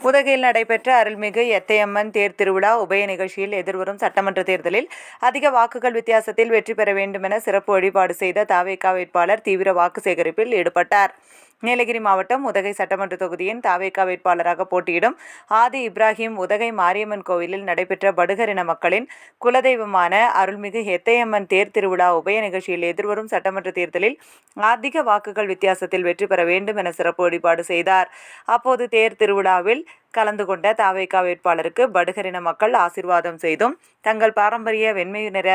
உதகையில் நடைபெற்ற அருள்மிகு எத்தையம்மன் தேர் திருவிழா உபய நிகழ்ச்சியில் எதிர்வரும் சட்டமன்ற தேர்தலில் அதிக வாக்குகள் வித்தியாசத்தில் வெற்றி பெற வேண்டுமென சிறப்பு வழிபாடு செய்த தவேகா வேட்பாளர் தீவிர வாக்கு சேகரிப்பில் ஈடுபட்டார். நீலகிரி மாவட்டம் உதகை சட்டமன்ற தொகுதியின் தவேகா வேட்பாளராக போட்டியிடும் ஆதி இப்ராஹிம் உதகை மாரியம்மன் கோவிலில் நடைபெற்ற படுகரின மக்களின் குலதெய்வமான அருள்மிகு எத்தையம்மன் தேர் திருவிழா உபய நிகழ்ச்சியில் எதிர்வரும் சட்டமன்ற தேர்தலில் அதிக வாக்குகள் வித்தியாசத்தில் வெற்றி பெற வேண்டும் என சிறப்பு வழிபாடு செய்தார். அப்போது தேர் திருவிழாவில் கலந்து கொண்ட தவேகா வேட்பாளருக்கு படுகரின மக்கள் ஆசீர்வாதம் செய்தும் தங்கள் பாரம்பரிய வெண்மை நிற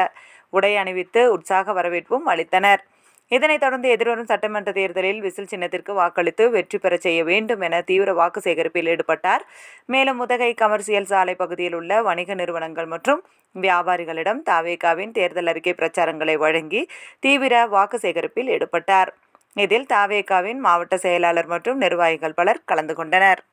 உடை அணிவித்து உற்சாக வரவேற்பும் அளித்தனர். இதனைத் தொடர்ந்து எதிர்வரும் சட்டமன்ற தேர்தலில் விசில் சின்னத்திற்கு வாக்களித்து வெற்றி பெற செய்ய வேண்டும் என தீவிர வாக்கு சேகரிப்பில் ஈடுபட்டார். மேலும் உதகை கமர்சியல் சாலை பகுதியில் உள்ள வணிக நிறுவனங்கள் மற்றும் வியாபாரிகளிடம் தவேகாவின் தேர்தல் அறிக்கை பிரச்சாரங்களை வழங்கி தீவிர வாக்கு சேகரிப்பில் ஈடுபட்டார். இதில் தவேகாவின் மாவட்ட செயலாளர் மற்றும் நிர்வாகிகள் பலர் கலந்து கொண்டனர்.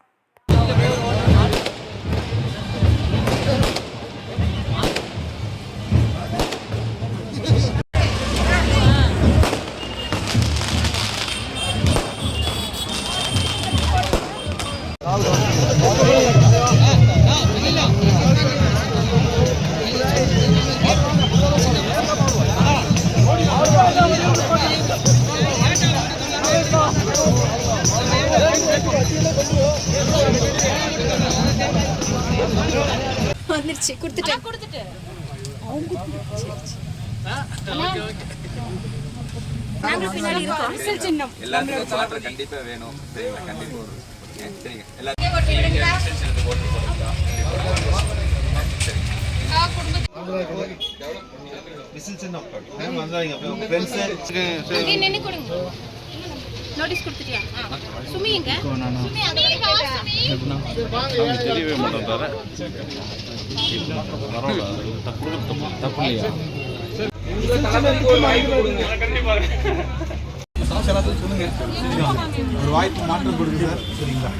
வந்துருச்சு கொடுத்துட்டு நாங்க பின்னாடி இருக்கோம். விசில் சின்னம் எல்லாத்துக்கும் வாட்டர் கண்டிப்பா வேணும். சரிங்களா? கண்டிப்பா ஒரு சரிங்க. விசில் சின்னம் மேம் வந்தாங்க ஃப்ரெண்ட்ஸ் அங்க நின்னு கொடுங்க. நோட்டீஸ் கொடுத்துட்டியா? சுமி எங்க? சுமி அங்க வா சுமி. தெரியவே மாட்டோம் தர தப்பு இல்லையா? ஒரு வாய்ப்பு மாற்றம் கொடுங்க சார். சரிங்களா?